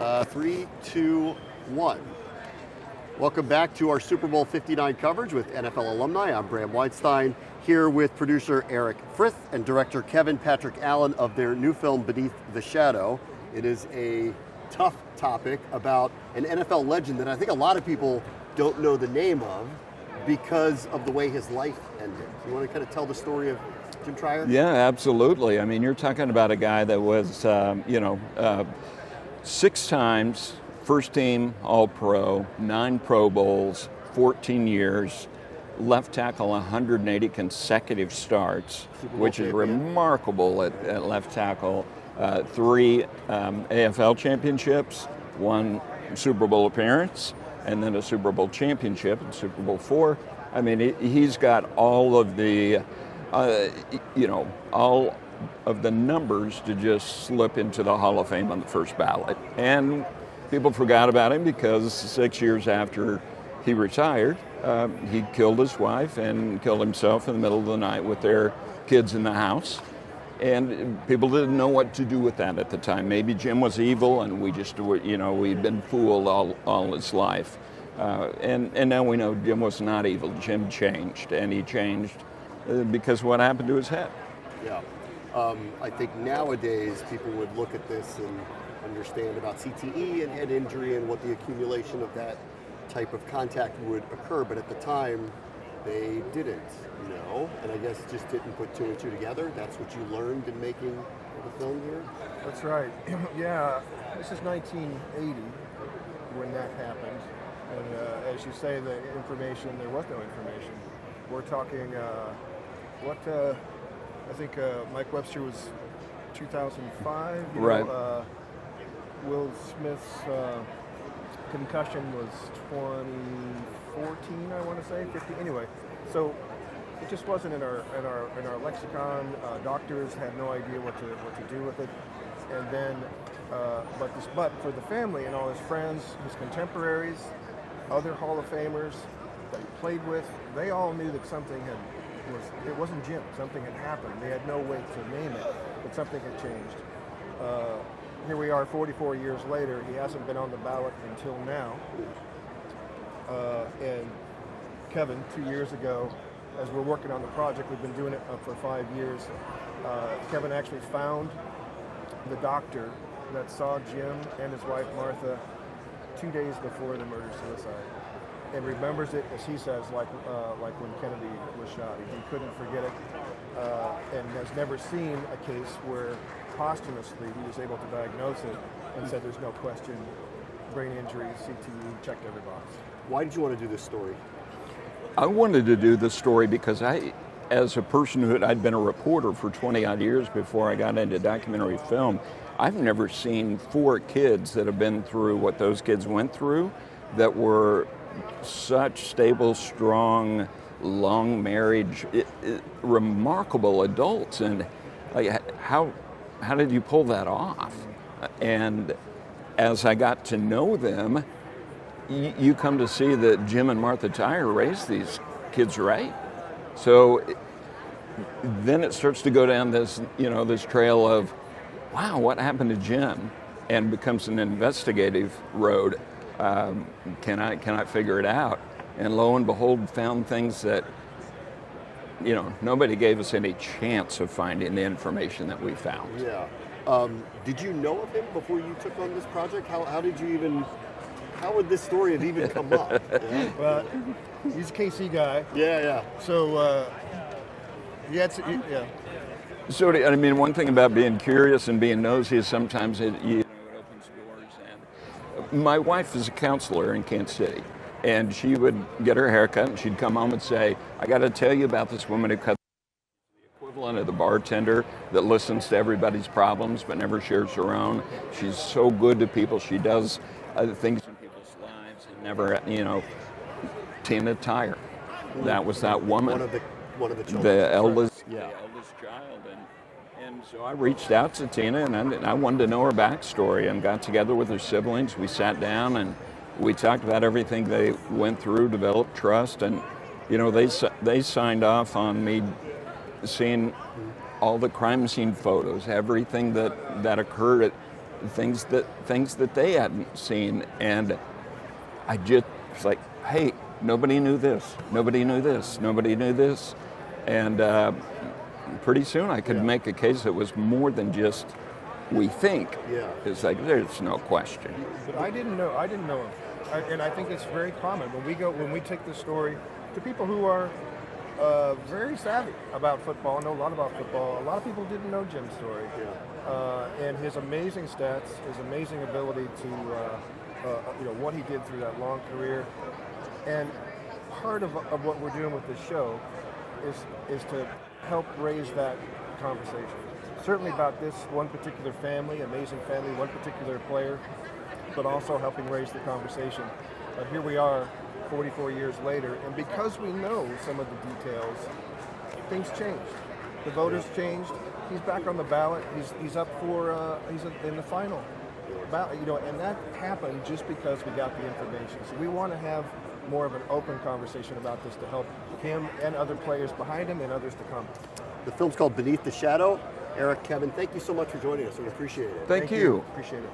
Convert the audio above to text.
Three, two, one. Welcome back to our Super Bowl 59 coverage with NFL alumni. I'm Bram Weinstein, here with producer Eric Frith and director Kevin Patrick Allen of their new film, Beneath the Shadow. It is a tough topic about an NFL legend that I think a lot of people don't know the name of because of the way his life ended. You want to kind of tell the story of Jim Trier? Yeah, absolutely. I mean, you're talking about a guy that was, 6 times first team All-Pro, 9 Pro Bowls, 14 years, left tackle 180 consecutive starts, which is remarkable at left tackle. 3 AFL championships, 1 Super Bowl appearance, and then a Super Bowl championship in Super Bowl IV. I mean, he's got all of the, all of the numbers to just slip into the Hall of Fame on the first ballot. And people forgot about him because 6 years after he retired, he killed his wife and killed himself in the middle of the night with their kids in the house. And people didn't know what to do with that at the time. Maybe Jim was evil and we just, we'd been fooled all his life. And now we know Jim was not evil. Jim changed, and he changed because of what happened to his head. Yeah. I think nowadays people would look at this and understand about CTE and head injury and what the accumulation of that type of contact would occur, but at the time they didn't know, and I guess just didn't put 2 and 2 together. That's what you learned in making the film here? That's right. Yeah, this is 1980 when that happened, and as you say, the information, there was no information. We're talking, I think Mike Webster was 2005. Right. Will Smith's concussion was 2014, I want to say, 50. Anyway, so it just wasn't in our lexicon. Doctors had no idea what to do with it, and then but for the family and all his friends, his contemporaries, other Hall of Famers that he played with, they all knew that something it wasn't Jim. Something had happened. They had no way to name it, but something had changed. Here we are 44 years later. He hasn't been on the ballot until now. And Kevin, 2 years ago, as we're working on the project, we've been doing it for 5 years. Kevin actually found the doctor that saw Jim and his wife Martha 2 days before the murder-suicide, and remembers it, as he says, like when Kennedy was shot. He couldn't forget it, and has never seen a case where posthumously he was able to diagnose it and said there's no question, brain injury, CTE, checked every box. Why did you want to do this story? I wanted to do this story because as a person I'd been a reporter for 20 odd years before I got into documentary film, I've never seen 4 kids that have been through what those kids went through that were such stable, strong, long marriage, remarkable adults. And how did you pull that off? And as I got to know them, you come to see that Jim and Martha Tyre raised these kids right. So then it starts to go down this trail of, wow, what happened to Jim? And becomes an investigative road. Can I figure it out? And lo and behold, found things that, nobody gave us any chance of finding the information that we found. Yeah. Did you know of him before you took on this project? How would this story have even come up? Yeah? Well, he's a KC guy. Yeah. So, yeah. So, I mean, one thing about being curious and being nosy is sometimes it opens doors. And my wife is a counselor in Kansas City, and she would get her haircut, and she'd come home and say, I got to tell you about this woman who cut the equivalent of the bartender that listens to everybody's problems but never shares her own. She's so good to people. She does things in people's lives and never, Tina Tyre. That was that woman. One of the children. The eldest, Yeah. The eldest child. And so I reached out to Tina, and I wanted to know her backstory, and got together with her siblings. We sat down and we talked about everything they went through, developed trust, and they signed off on me seeing all the crime scene photos, everything that occurred things that they hadn't seen, and I just was like, hey, nobody knew this, nobody knew this, nobody knew this, and pretty soon I could make a case that was more than just we think. Yeah. It's like there's no question. But I didn't know him. And I think it's very common when we take this story to people who are very savvy about football, know a lot about football. A lot of people didn't know Jim's story, and his amazing stats, his amazing ability to, what he did through that long career. And part of what we're doing with this show is to help raise that conversation. Certainly about this one particular family, amazing family, one particular player, but also helping raise the conversation. But here we are, 44 years later, and because we know some of the details, things changed. The vote has changed. He's back on the ballot. He's up for he's in the final ballot. And that happened just because we got the information. So we want to have more of an open conversation about this to help him and other players behind him and others to come. The film's called Beneath the Shadow. Eric, Kevin, thank you so much for joining us. We appreciate it. Thank you. Appreciate it.